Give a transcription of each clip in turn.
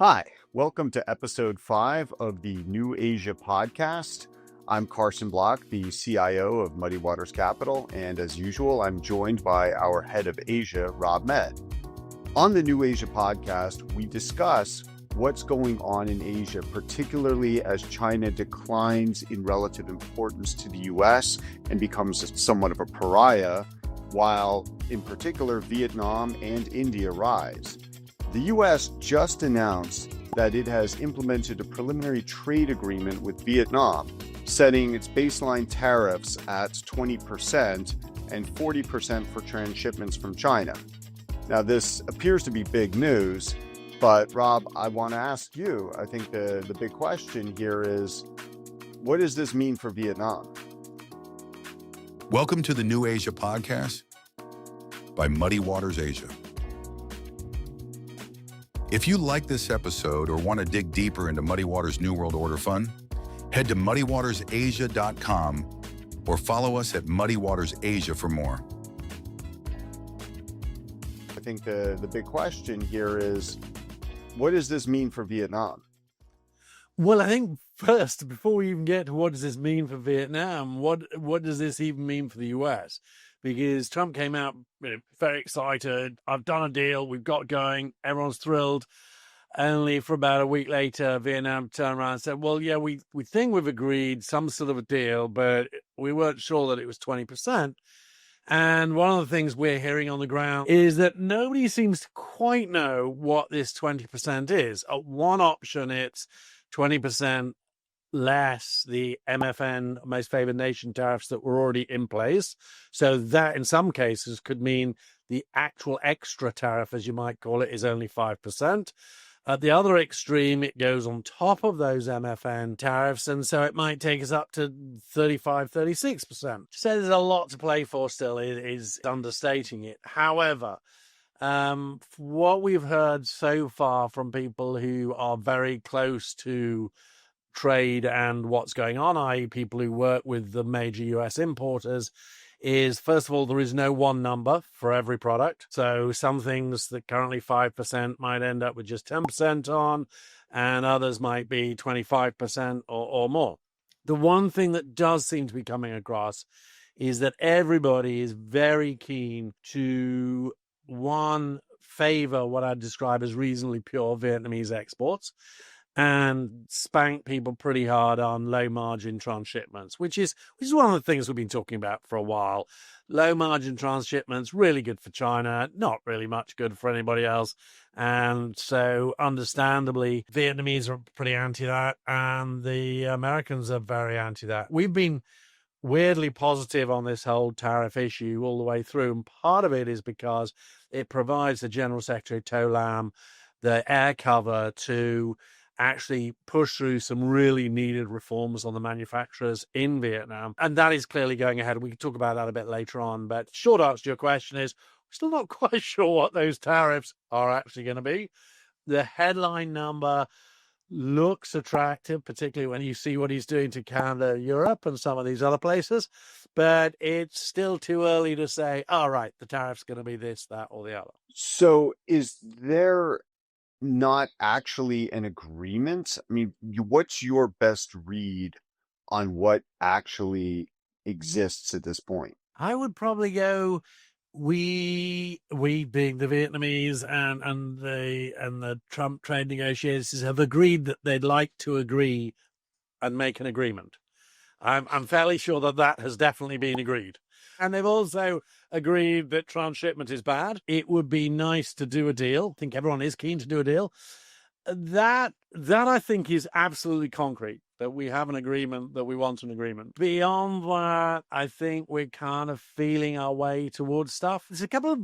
Hi, welcome to episode 5 of the New Asia podcast. I'm Carson Block, the CIO of Muddy Waters Capital, and as usual, I'm joined by our head of Asia, Rob Med. On the New Asia podcast, we discuss what's going on in Asia, particularly as China declines in relative importance to the US and becomes somewhat of a pariah, while in particular Vietnam and India rise. The US just announced that it has implemented a preliminary trade agreement with Vietnam, setting its baseline tariffs at 20% and 40% for transshipments from China. Now, this appears to be big news, but Rob, I want to ask you, I think the big question here is, what does this mean for Vietnam? Welcome to the New Asia podcast by Muddy Waters Asia. If you like this episode or want to dig deeper into Muddy Waters New World Order Fund, head to muddywatersasia.com or follow us at Muddy Waters Asia for more. I think the big question here is, what does this mean for Vietnam? Well, I think first, before we even get to what does this mean for Vietnam, what does this even mean for the US? Because Trump came out very excited. I've done a deal. We've got going. Everyone's thrilled. Only for about a week later, Vietnam turned around and said, well, yeah, we think we've agreed some sort of a deal, but we weren't sure that it was 20%. And one of the things we're hearing on the ground is that nobody seems to quite know what this 20% is. At one option, it's 20% less the MFN, most favored nation tariffs that were already in place. So that in some cases could mean the actual extra tariff, as you might call it, is only 5%. At the other extreme, it goes on top of those MFN tariffs, and so it might take us up to 35, 36%. So there's a lot to play for still, is understating it. However, what we've heard so far from people who are very close to trade and what's going on, i.e. people who work with the major US importers, is, first of all, there is no one number for every product. So some things that currently 5% might end up with just 10% on, and others might be 25% or more. The one thing that does seem to be coming across is that everybody is very keen to, one, favor what I'd describe as reasonably pure Vietnamese exports, and spank people pretty hard on low margin transshipments, which is one of the things we've been talking about for a while. Low margin transshipments, really good for China, not really much good for anybody else. And so understandably, Vietnamese are pretty anti that, and the Americans are very anti that. We've been weirdly positive on this whole tariff issue all the way through, and part of it is because it provides the General Secretary Tô Lâm the air cover to actually push through some really needed reforms on the manufacturers in Vietnam. And that is clearly going ahead. We can talk about that a bit later on. But short answer to your question is, we're still not quite sure what those tariffs are actually going to be. The headline number looks attractive, particularly when you see what he's doing to Canada, Europe, and some of these other places. But it's still too early to say, all right, the tariff's going to be this, that, or the other. So is there not actually an agreement? I mean, what's your best read on what actually exists at this point? I would probably go, we being the Vietnamese and the Trump trade negotiators have agreed that they'd like to agree and make an agreement. I'm fairly sure that has definitely been agreed. And they've also agreed that transshipment is bad. It would be nice to do a deal. I think everyone is keen to do a deal. That I think is absolutely concrete, that we have an agreement, that we want an agreement. Beyond that, I think we're kind of feeling our way towards stuff. There's a couple of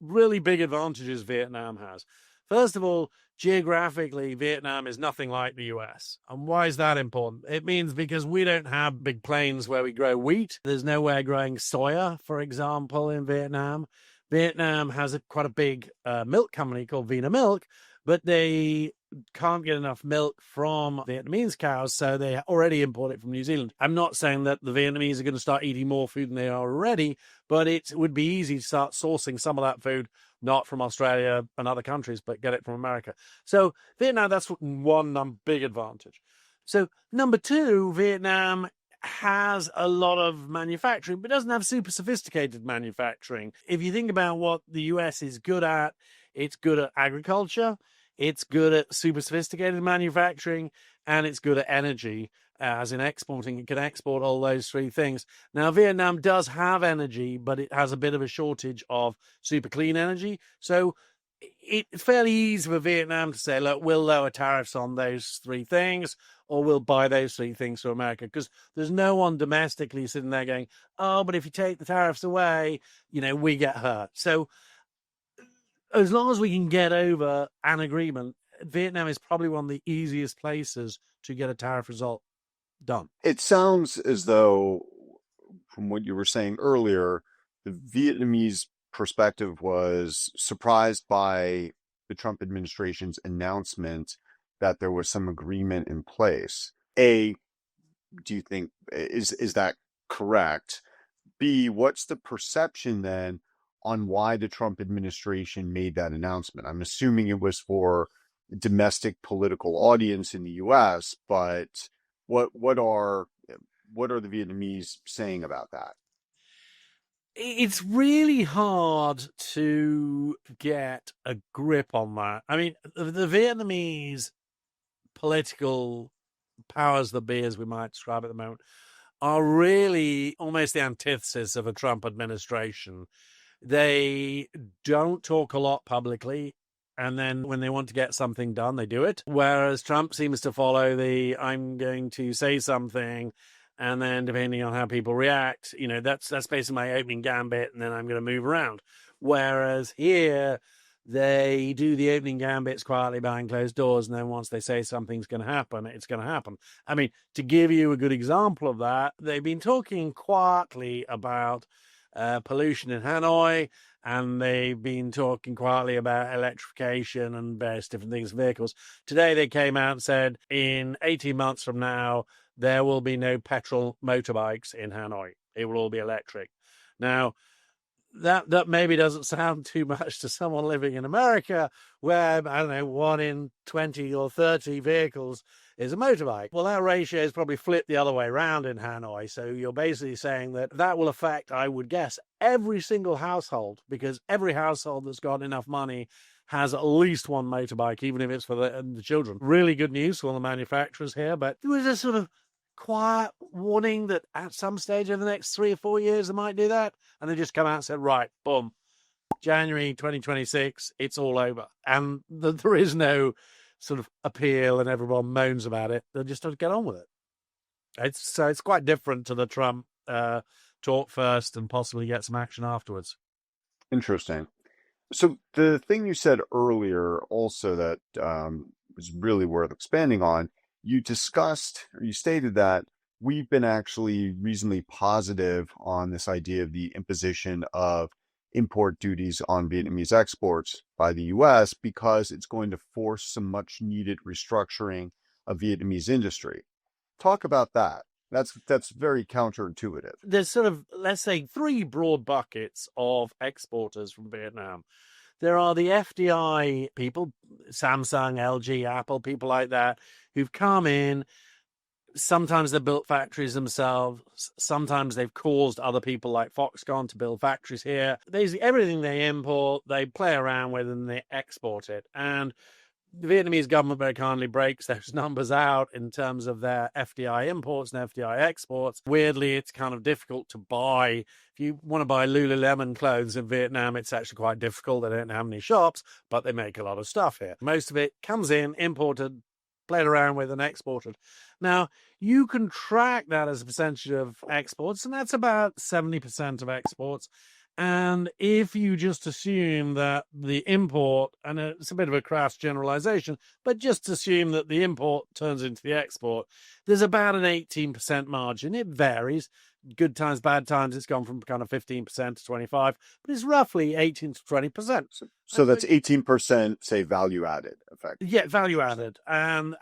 really big advantages Vietnam has. First of all, geographically, Vietnam is nothing like the US. And why is that important? It means because we don't have big plains where we grow wheat. There's nowhere growing soya, for example, in Vietnam. Vietnam has quite a big milk company called Vietnamilk, but they can't get enough milk from Vietnamese cows, so they already import it from New Zealand. I'm not saying that the Vietnamese are going to start eating more food than they are already, but it would be easy to start sourcing some of that food not from Australia and other countries, but get it from America. So Vietnam, that's one big advantage. So number two, Vietnam has a lot of manufacturing, but doesn't have super sophisticated manufacturing. If you think about what the US is good at, it's good at agriculture, it's good at super sophisticated manufacturing, and it's good at energy, as in exporting. It can export all those three things. Now, Vietnam does have energy, but it has a bit of a shortage of super clean energy. So it's fairly easy for Vietnam to say, look, we'll lower tariffs on those three things, or we'll buy those three things from America, because there's no one domestically sitting there going, oh, but if you take the tariffs away, we get hurt. So as long as we can get over an agreement, Vietnam is probably one of the easiest places to get a tariff result done. It sounds as though, from what you were saying earlier, the Vietnamese perspective was surprised by the Trump administration's announcement that there was some agreement in place. A, do you think, is that correct? B, what's the perception then on why the Trump administration made that announcement? I'm assuming it was for a domestic political audience in the US, but what are the Vietnamese saying about that? It's really hard to get a grip on that. I mean, the Vietnamese political powers that be, as we might describe at the moment, are really almost the antithesis of a Trump administration. They don't talk a lot publicly, and then when they want to get something done, they do it. Whereas Trump seems to follow I'm going to say something, and then depending on how people react, that's basically my opening gambit, and then I'm going to move around. Whereas here, they do the opening gambits quietly behind closed doors, and then once they say something's going to happen, it's going to happen. I mean, to give you a good example of that, they've been talking quietly about pollution in Hanoi, and they've been talking quietly about electrification and various different things, vehicles. Today, they came out and said, in 18 months from now, there will be no petrol motorbikes in Hanoi. It will all be electric. Now, that maybe doesn't sound too much to someone living in America, where, I don't know, 1 in 20 or 30 vehicles is a motorbike. Well, that ratio is probably flipped the other way around in Hanoi. So you're basically saying that will affect, I would guess, every single household, because every household that's got enough money has at least one motorbike, even if it's for the children. Really good news for the manufacturers here, but there was a sort of quiet warning that at some stage over the next 3 or 4 years they might do that, and they just come out and said, right, boom, January 2026, it's all over, and there is no sort of appeal and everyone moans about it. They'll just have to get on with it. It's quite different to the Trump talk first and possibly get some action afterwards. Interesting. So the thing you said earlier also that was really worth expanding on, you stated that we've been actually reasonably positive on this idea of the imposition of import duties on Vietnamese exports by the US because it's going to force some much needed restructuring of Vietnamese industry. Talk about that. That's very counterintuitive. There's sort of, let's say, 3 broad buckets of exporters from Vietnam. There are the FDI people, Samsung, LG, Apple, people like that, who've come in. Sometimes they've built factories themselves. Sometimes they've caused other people like Foxconn to build factories here. Basically, everything they import, they play around with and they export it. And the Vietnamese government very kindly breaks those numbers out in terms of their FDI imports and FDI exports. Weirdly, it's kind of difficult to buy. If you want to buy Lululemon clothes in Vietnam, it's actually quite difficult. They don't have any shops, but they make a lot of stuff here. Most of it comes in, imported, played around with and exported. Now, you can track that as a percentage of exports, and that's about 70% of exports. And if you just assume that the import, and it's a bit of a crass generalization, but just assume that the import turns into the export, there's about an 18% margin. It varies. Good times, bad times, it's gone from kind of 15% to 25%, but it's roughly 18 to 20%. So that's 18%, say, value added effect. Yeah, value added. And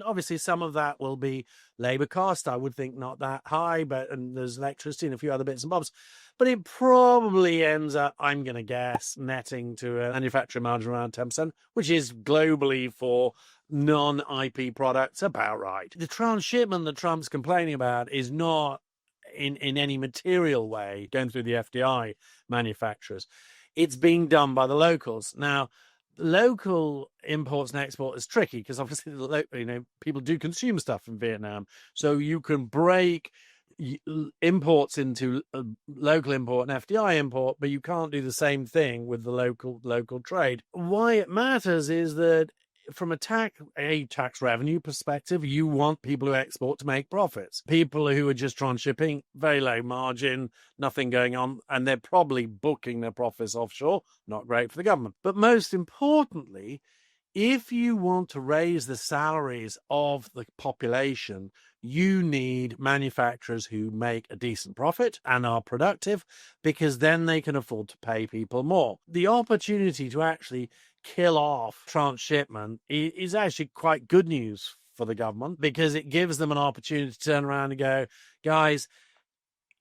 obviously some of that will be labor cost. I would think not that high, and there's electricity and a few other bits and bobs. But it probably ends up, I'm going to guess, netting to a manufacturing margin around 10%, which is globally for non-IP products about right. The transshipment that Trump's complaining about is not in any material way going through the FDI manufacturers. It's being done by the locals. Now, local imports and export is tricky because obviously people do consume stuff from Vietnam, so you can break imports into local import and FDI import, but you can't do the same thing with the local trade. Why it matters is that from a tax revenue perspective, you want people who export to make profits. People who are just transshipping, very low margin, nothing going on, and they're probably booking their profits offshore. Not great for the government. But most importantly, if you want to raise the salaries of the population, you need manufacturers who make a decent profit and are productive, because then they can afford to pay people more. The opportunity to actually kill off transshipment is actually quite good news for the government, because it gives them an opportunity to turn around and go, guys,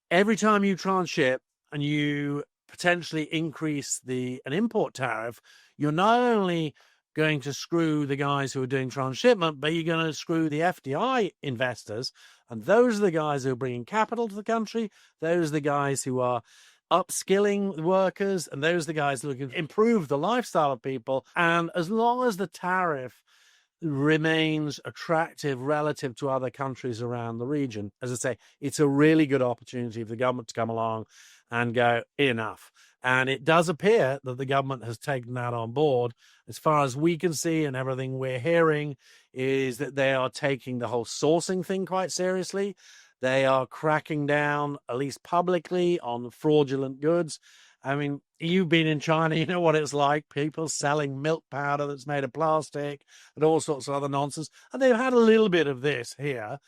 every time you transship and you potentially increase an import tariff, you're not only going to screw the guys who are doing transshipment, but you're going to screw the FDI investors. And those are the guys who are bringing capital to the country. Those are the guys who are upskilling workers. And those are the guys looking to improve the lifestyle of people. And as long as the tariff remains attractive relative to other countries around the region, as I say, it's a really good opportunity for the government to come along and go, enough. And it does appear that the government has taken that on board. As far as we can see, and everything we're hearing is that they are taking the whole sourcing thing quite seriously. They are cracking down, at least publicly, on fraudulent goods. I mean, you've been in China, you know what it's like. People selling milk powder that's made of plastic and all sorts of other nonsense. And they've had a little bit of this here.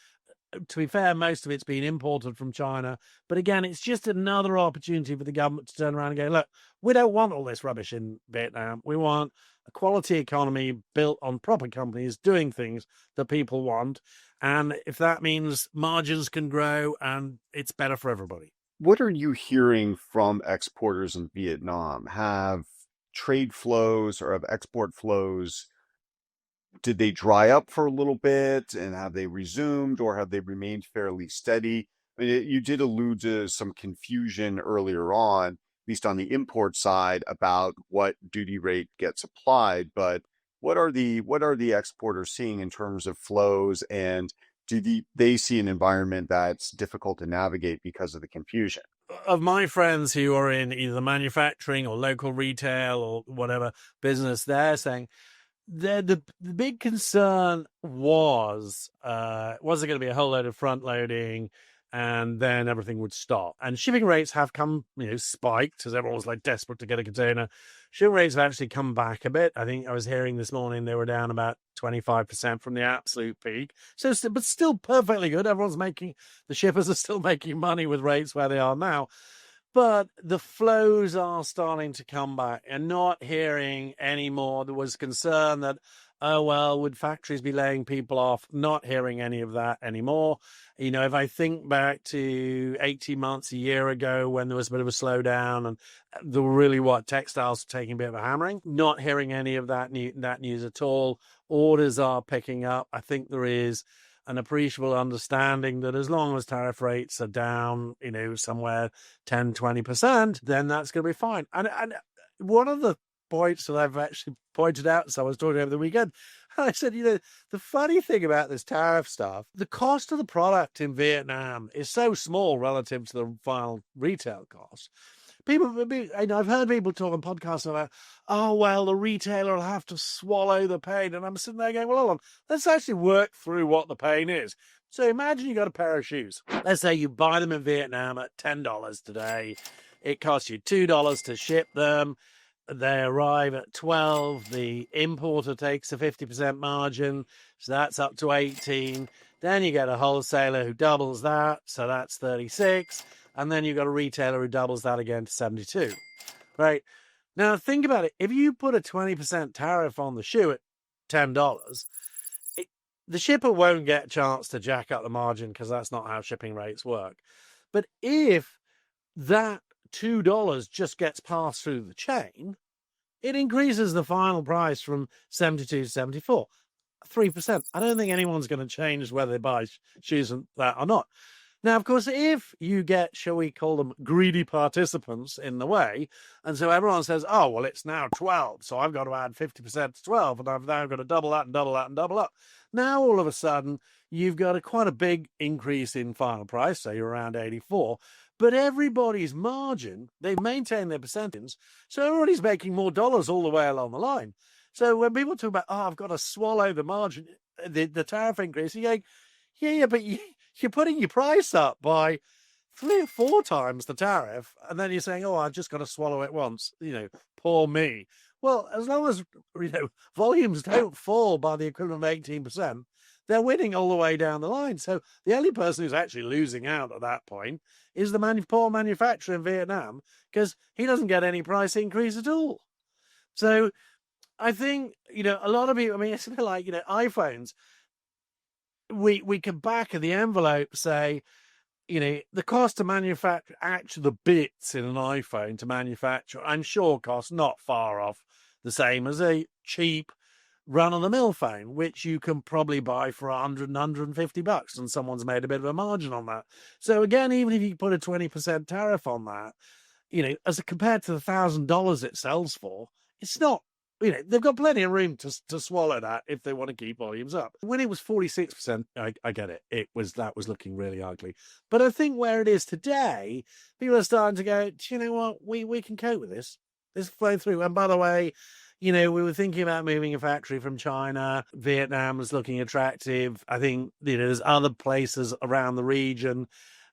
To be fair, most of it's been imported from China. But again, it's just another opportunity for the government to turn around and go, look, we don't want all this rubbish in Vietnam. We want a quality economy built on proper companies doing things that people want. And if that means margins can grow, and it's better for everybody. What are you hearing from exporters in Vietnam? Have trade flows or have export flows, did they dry up for a little bit, and have they resumed, or have they remained fairly steady? I mean, you did allude to some confusion earlier on, at least on the import side, about what duty rate gets applied. But what are the exporters seeing in terms of flows, and do they see an environment that's difficult to navigate because of the confusion? Of my friends who are in either manufacturing or local retail or whatever business, they're saying the big concern was there going to be a whole load of front loading and then everything would stop? And shipping rates have come, spiked as everyone was like desperate to get a container. Shipping rates have actually come back a bit. I think I was hearing this morning they were down about 25% from the absolute peak. So, but still perfectly good. The shippers are still making money with rates where they are now. But the flows are starting to come back, and not hearing anymore. There was concern that, oh, well, would factories be laying people off? Not hearing any of that anymore. If I think back to 18 months, a year ago, when there was a bit of a slowdown and there were really textiles were taking a bit of a hammering, not hearing any of that news at all. Orders are picking up. I think there is an appreciable understanding that as long as tariff rates are down, somewhere 10, 20%, then that's going to be fine. And one of the points that I've actually pointed out, so I was talking over the weekend, I said, the funny thing about this tariff stuff, the cost of the product in Vietnam is so small relative to the final retail cost. I've heard people talk on podcasts about, oh, well, the retailer will have to swallow the pain. And I'm sitting there going, well, hold on, let's actually work through what the pain is. So imagine you got a pair of shoes. Let's say you buy them in Vietnam at $10 today. It costs you $2 to ship them. They arrive at 12. The importer takes a 50% margin. So that's up to 18. Then you get a wholesaler who doubles that, so that's 36. And then you've got a retailer who doubles that again to 72. Right? Now, think about it. If you put a 20% tariff on the shoe at $10, the shipper won't get a chance to jack up the margin because that's not how shipping rates work. But if that $2 just gets passed through the chain, it increases the final price from 72 to 74. 3%. I don't think anyone's going to change whether they buy shoes and that or not. Now, of course, if you get, shall we call them, greedy participants in the way, and so everyone says, oh, well, it's now 12, so I've got to add 50% to 12, and I've now got to double that and double that and double up. Now, all of a sudden, you've got quite a big increase in final price, so you're around 84, but everybody's margin, they've maintained their percentage, so everybody's making more dollars all the way along the line. So when people talk about, oh, I've got to swallow the margin, the tariff increase, you're going, yeah, but you're putting your price up by 3 or 4 times the tariff, and then you're saying, oh, I've just got to swallow it once, poor me. Well, as long as, volumes don't fall by the equivalent of 18%, they're winning all the way down the line. So the only person who's actually losing out at that point is the poor manufacturer in Vietnam, because he doesn't get any price increase at all. So I think, a lot of people, it's a bit like, iPhones. We can back of the envelope say, the cost to manufacture actually the bits in an iPhone to manufacture, I'm sure costs not far off the same as a cheap run-of-the-mill phone, which you can probably buy for $100, $150, and someone's made a bit of a margin on that. So again, even if you put a 20% tariff on that, as compared to the $1,000 it sells for, it's not. They've got plenty of room to swallow that if they want to keep volumes up. When it was 46%, I get it. That was looking really ugly. But I think where it is today, people are starting to go, do you know what? We can cope with this. This flow through. And by the way, we were thinking about moving a factory from China. Vietnam was looking attractive. I think, there's other places around the region.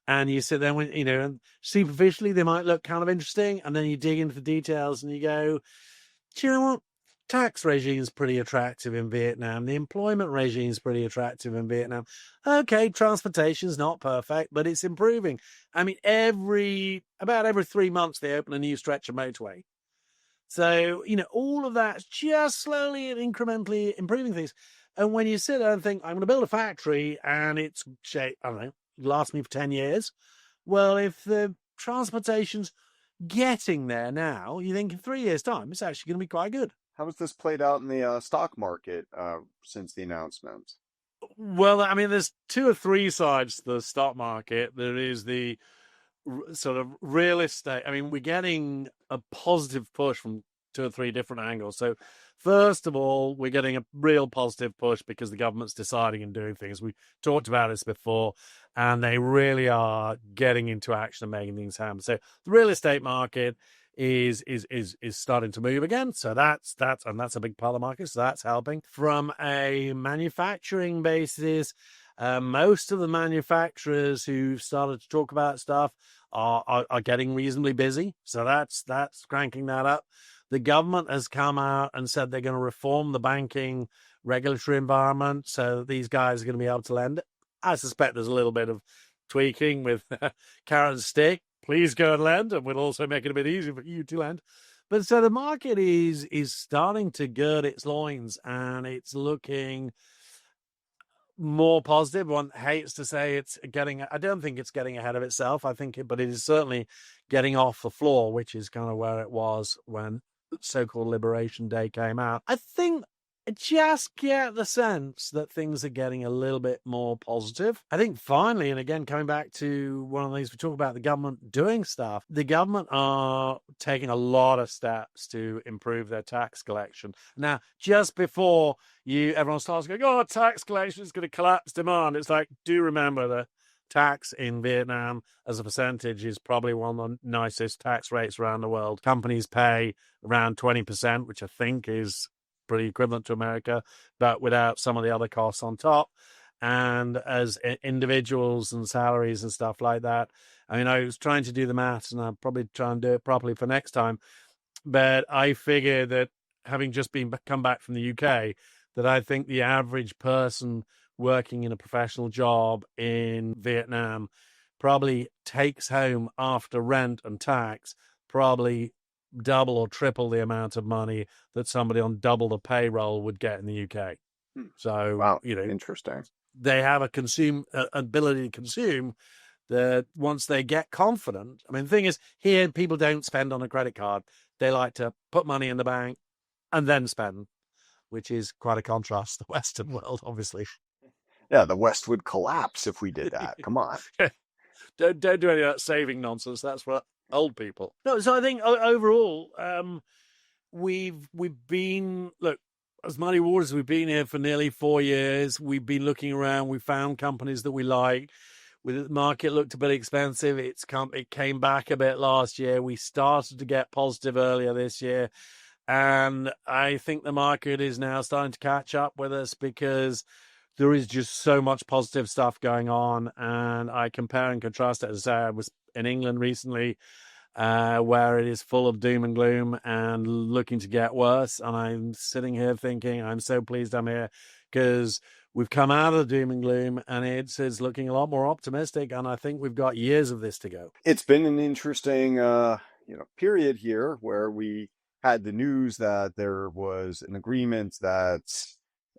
And you sit there, and superficially they might look kind of interesting. And then you dig into the details and you go, do you know what? Tax regime is pretty attractive in Vietnam. The employment regime is pretty attractive in Vietnam. Okay, transportation's not perfect, but it's improving. About every 3 months, they open a new stretch of motorway. So, all of that's just slowly and incrementally improving things. And when you sit there and think, I'm going to build a factory and it's, last me for 10 years. Well, if the transportation's getting there now, you think in 3 years' time, it's actually going to be quite good. How has this played out in the stock market since the announcement? Well, there's 2 or 3 sides to the stock market. There is the sort of real estate. We're getting a positive push from 2 or 3 different angles. So first of all, we're getting a real positive push because the government's deciding and doing things. We talked about this before, and they really are getting into action and making things happen. So the real estate market is starting to move again. So that's a big part of the market. So that's helping. From a manufacturing basis, most of the manufacturers who've started to talk about stuff are getting reasonably busy. So that's cranking that up. The government has come out and said they're going to reform the banking regulatory environment so that these guys are going to be able to lend. I suspect there's a little bit of tweaking with carrot and stick. Please go and lend, and we'll also make it a bit easier for you to lend. But so the market is starting to gird its loins, and it's looking more positive. One hates to say I don't think it's getting ahead of itself. But it is certainly getting off the floor, which is kind of where it was when so-called Liberation Day came out. I think I just get the sense that things are getting a little bit more positive. I think finally, and again, coming back to one of the things we talk about, the government doing stuff, the government are taking a lot of steps to improve their tax collection. Now, just before everyone starts going, oh, tax collection is going to collapse demand. It's like, do remember the tax in Vietnam as a percentage is probably one of the nicest tax rates around the world. Companies pay around 20%, which I think is pretty equivalent to America, but without some of the other costs on top. And as individuals and salaries and stuff like that, I was trying to do the maths, and I'll probably try and do it properly for next time. But I figure that having just come back from the UK, that I think the average person working in a professional job in Vietnam probably takes home after rent and tax probably double or triple the amount of money that somebody on double the payroll would get in the UK. So, Wow, you know, interesting. they have a ability to consume that once they get confident. I mean, the thing is, here people don't spend on a credit card. They like to put money in the bank and then spend, which is quite a contrast to the Western world, obviously. Yeah, the West would collapse if we did that. Come on. Don't do any of that saving nonsense. That's for old people. No, so I think overall, we've been, look, as Muddy Waters, we've been here for nearly 4 years. We've been looking around. We found companies that we like. The market looked a bit expensive. It came back a bit last year. We started to get positive earlier this year. And I think the market is now starting to catch up with us because there is just so much positive stuff going on. And I compare and contrast it. As I say, I was in England recently, where it is full of doom and gloom and looking to get worse. And I'm sitting here thinking, I'm so pleased I'm here because we've come out of the doom and gloom and it's looking a lot more optimistic. And I think we've got years of this to go. It's been an interesting, period here where we had the news that there was an agreement that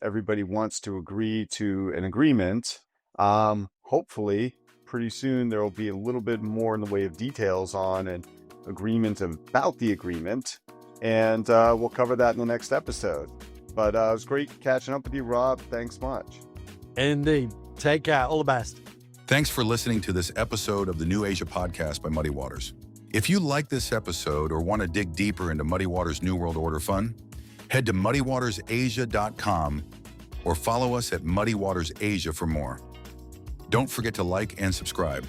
everybody wants to agree to an agreement. Hopefully, pretty soon there will be a little bit more in the way of details on an agreement about the agreement, and we'll cover that in the next episode. But it was great catching up with you, Rob. Thanks much. Indeed. Take care. All the best. Thanks for listening to this episode of the New Asia Podcast by Muddy Waters. If you like this episode or want to dig deeper into Muddy Waters' New World Order Fund, head to muddywatersasia.com or follow us at Muddy Waters Asia for more. Don't forget to like and subscribe.